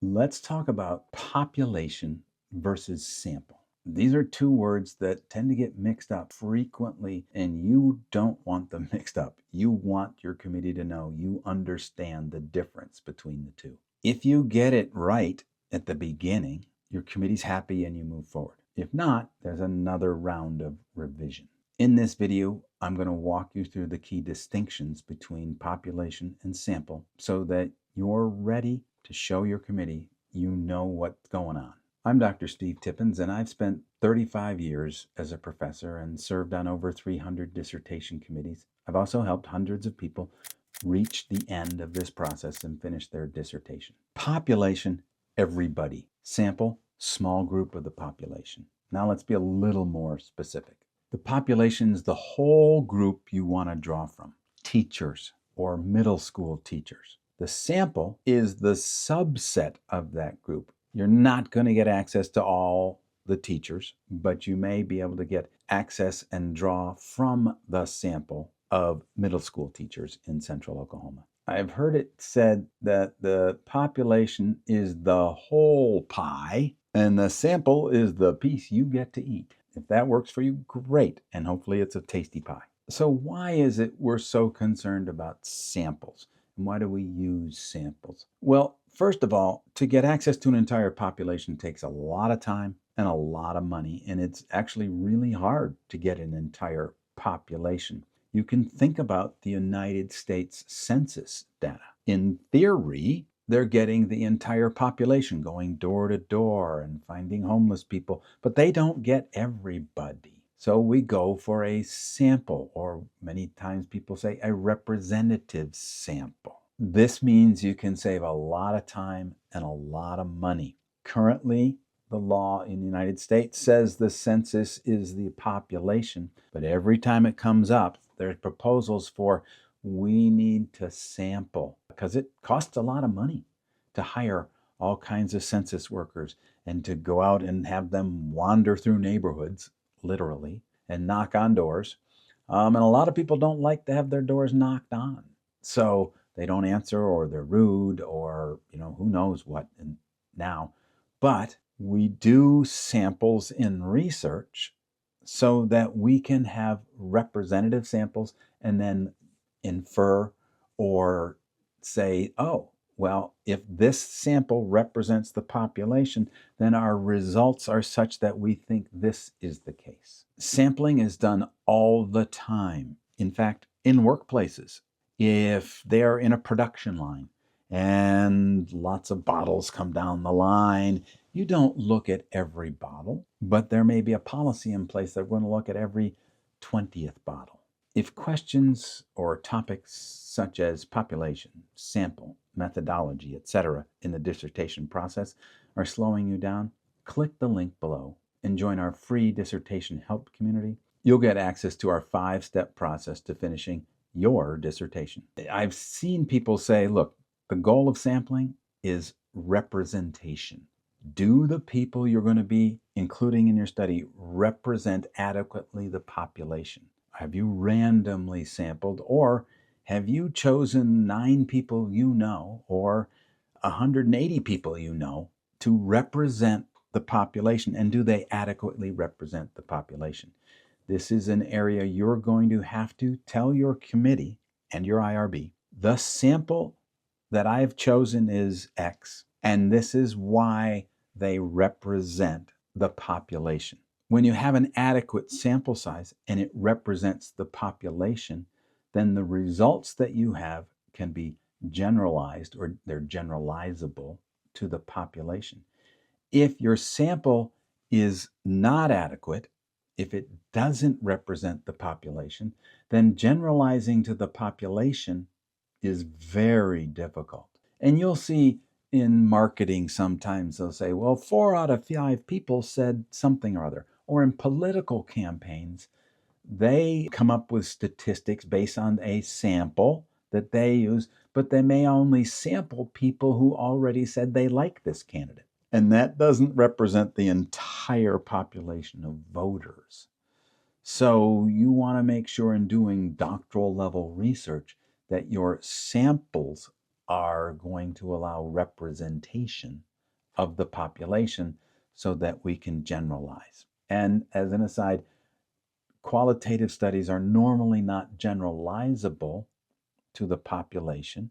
Let's talk about population versus sample. These are two words that tend to get mixed up frequently, and you don't want them mixed up. You want your committee to know you understand the difference between the two. If you get it right at the beginning, your committee's happy and you move forward. If not, there's another round of revision. In this video, I'm going to walk you through the key distinctions between population and sample so that you're ready to show your committee you know what's going on. I'm Dr. Steve Tippins, and I've spent 35 years as a professor and served on over 300 dissertation committees. I've also helped hundreds of people reach the end of this process and finish their dissertation. Population, everybody. Sample, small group of the population. Now let's be a little more specific. The population is the whole group you want to draw from. Teachers or middle school teachers. The sample is the subset of that group. You're not going to get access to all the teachers, but you may be able to get access and draw from the sample of middle school teachers in central Oklahoma. I've heard it said that the population is the whole pie and the sample is the piece you get to eat. If that works for you, great, and hopefully it's a tasty pie. So why is it we're so concerned about samples? And why do we use samples? Well, first of all, to get access to an entire population takes a lot of time and a lot of money, and it's actually really hard to get an entire population. You can think about the United States Census data. In theory, they're getting the entire population, going door to door and finding homeless people, but they don't get everybody. So we go for a sample, or many times people say a representative sample. This means you can save a lot of time and a lot of money. Currently, the law in the United States says the census is the population, but every time it comes up, there's proposals for we need to sample because it costs a lot of money to hire all kinds of census workers and to go out and have them wander through neighborhoods, literally, and knock on doors. And a lot of people don't like to have their doors knocked on. So they don't answer, or they're rude, or, who knows what now. But we do samples in research so that we can have representative samples and then infer or say, oh, well, if this sample represents the population, then our results are such that we think this is the case. Sampling is done all the time. In fact, in workplaces, if they're in a production line and lots of bottles come down the line, you don't look at every bottle, but there may be a policy in place that we're going to look at every 20th bottle. If questions or topics such as population, sample, methodology, etc. in the dissertation process are slowing you down, click the link below and join our free dissertation help community. You'll get access to our 5-step process to finishing your dissertation. I've seen people say, look, the goal of sampling is representation. Do the people you're going to be including in your study represent adequately the population? Have you randomly sampled, or have you chosen 9 people you know or 180 people you know to represent the population, and do they adequately represent the population? This is an area you're going to have to tell your committee and your IRB, the sample that I've chosen is X, and this is why they represent the population. When you have an adequate sample size and it represents the population, then the results that you have can be generalized, or they're generalizable to the population. If your sample is not adequate, if it doesn't represent the population, then generalizing to the population is very difficult. And you'll see in marketing sometimes they'll say, well, 4 out of 5 people said something or other. Or in political campaigns, they come up with statistics based on a sample that they use, but they may only sample people who already said they like this candidate. And that doesn't represent the entire population of voters. So you want to make sure in doing doctoral level research that your samples are going to allow representation of the population so that we can generalize. And as an aside, qualitative studies are normally not generalizable to the population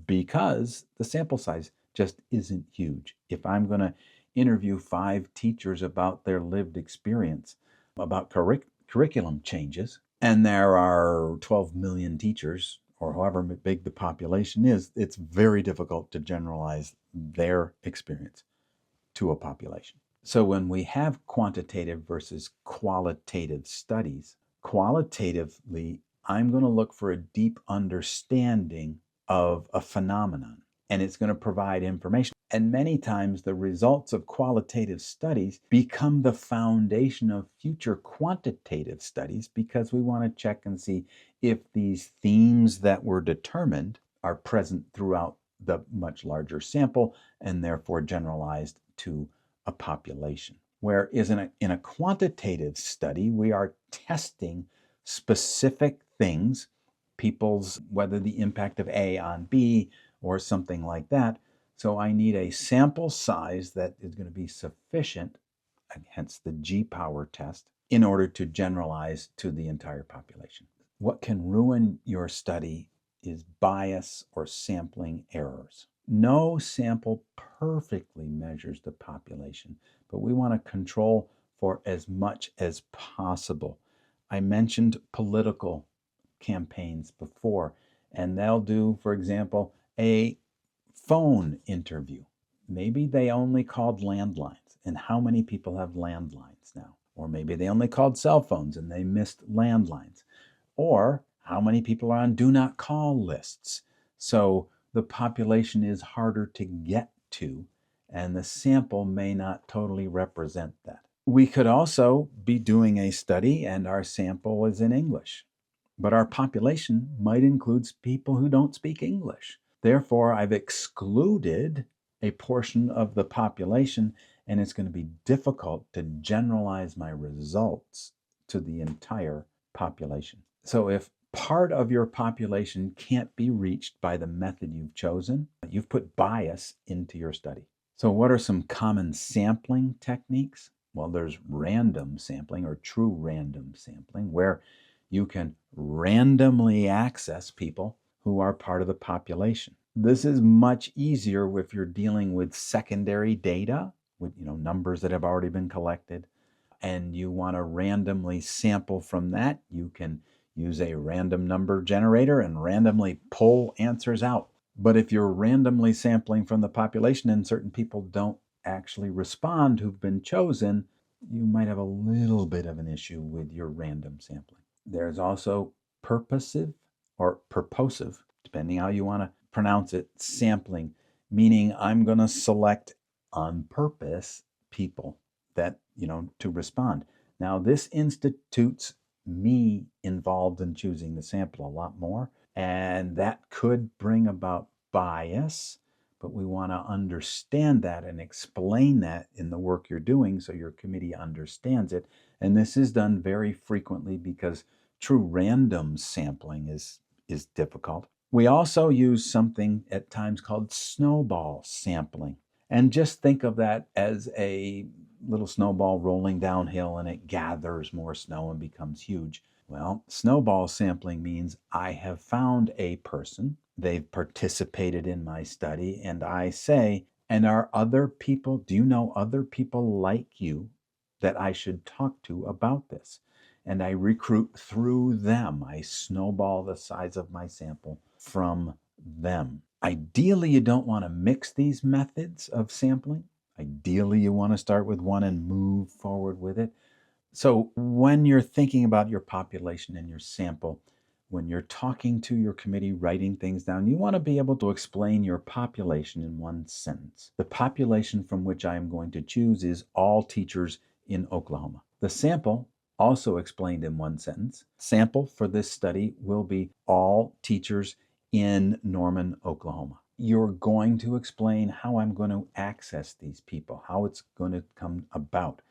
because the sample size just isn't huge. If I'm going to interview 5 teachers about their lived experience about curriculum changes, and there are 12 million teachers, or however big the population is, it's very difficult to generalize their experience to a population. So when we have quantitative versus qualitative studies, qualitatively, I'm going to look for a deep understanding of a phenomenon, and it's going to provide information. And many times the results of qualitative studies become the foundation of future quantitative studies because we want to check and see if these themes that were determined are present throughout the much larger sample and therefore generalized to a population. Whereas in a quantitative study, we are testing specific things, people's, whether the impact of A on B or something like that. So I need a sample size that is going to be sufficient, hence the G power test, in order to generalize to the entire population. What can ruin your study is bias or sampling errors. No sample perfectly measures the population, but we want to control for as much as possible. I mentioned political campaigns before, and they'll do, for example, a phone interview. Maybe they only called landlines, and how many people have landlines now? Or maybe they only called cell phones and they missed landlines. Or how many people are on do not call lists? So the population is harder to get to, and the sample may not totally represent that. We could also be doing a study and our sample is in English, but our population might include people who don't speak English. Therefore, I've excluded a portion of the population, and it's going to be difficult to generalize my results to the entire population. So if part of your population can't be reached by the method you've chosen, you've put bias into your study. So what are some common sampling techniques? Well, there's random sampling or true random sampling, where you can randomly access people who are part of the population. This is much easier if you're dealing with secondary data, with numbers that have already been collected, and you want to randomly sample from that. You can use a random number generator and randomly pull answers out. But if you're randomly sampling from the population and certain people don't actually respond who've been chosen, you might have a little bit of an issue with your random sampling. There's also purposive or purposive, depending how you want to pronounce it, sampling, meaning I'm going to select on purpose people that, to respond. Now, this institutes me involved in choosing the sample a lot more, and that could bring about bias, but we want to understand that and explain that in the work you're doing so your committee understands it. And this is done very frequently because true random sampling is difficult. We also use something at times called snowball sampling. And just think of that as a little snowball rolling downhill and it gathers more snow and becomes huge. Well, snowball sampling means I have found a person, they've participated in my study, and I say, and are other people, do you know other people like you that I should talk to about this? And I recruit through them. I snowball the size of my sample from them. Ideally, you don't want to mix these methods of sampling. Ideally, you want to start with one and move forward with it. So when you're thinking about your population and your sample, when you're talking to your committee, writing things down, you want to be able to explain your population in one sentence. The population from which I am going to choose is all teachers in Oklahoma. The sample, also explained in one sentence, sample for this study will be all teachers in Norman, Oklahoma. You're going to explain how I'm going to access these people, how it's going to come about.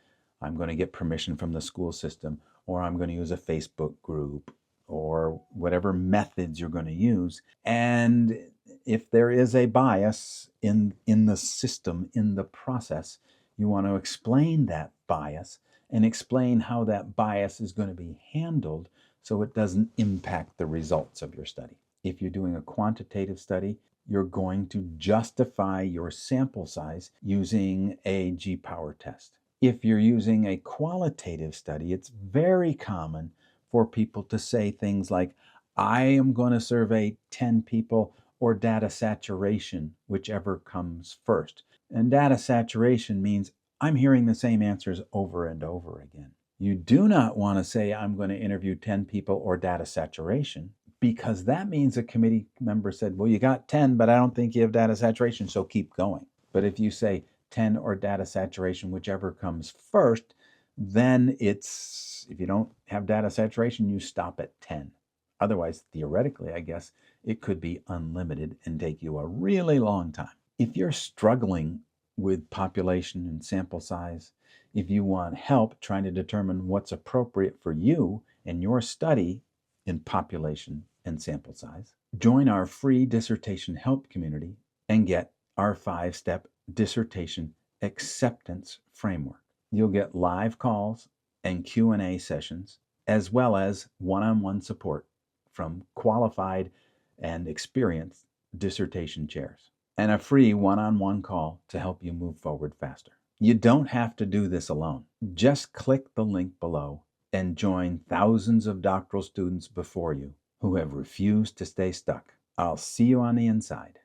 I'm going to get permission from the school system, or I'm going to use a Facebook group, or whatever methods you're going to use. And if there is a bias in the system, in the process, you want to explain that bias and explain how that bias is going to be handled so it doesn't impact the results of your study. If you're doing a quantitative study, you're going to justify your sample size using a G-power test. If you're using a qualitative study, it's very common for people to say things like, I am going to survey 10 people, or data saturation, whichever comes first. And data saturation means I'm hearing the same answers over and over again. You do not want to say I'm going to interview 10 people or data saturation, because that means a committee member said, well, you got 10, but I don't think you have data saturation, so keep going. But if you say 10 or data saturation, whichever comes first, then if you don't have data saturation, you stop at 10. Otherwise, theoretically, I guess, it could be unlimited and take you a really long time. If you're struggling with population and sample size, if you want help trying to determine what's appropriate for you and your study in population and sample size, join our free dissertation help community and get our 5-step dissertation acceptance framework. You'll get live calls and Q&A sessions, as well as one-on-one support from qualified and experienced dissertation chairs, and a free one-on-one call to help you move forward faster. You don't have to do this alone. Just click the link below and join thousands of doctoral students before you who have refused to stay stuck. I'll see you on the inside.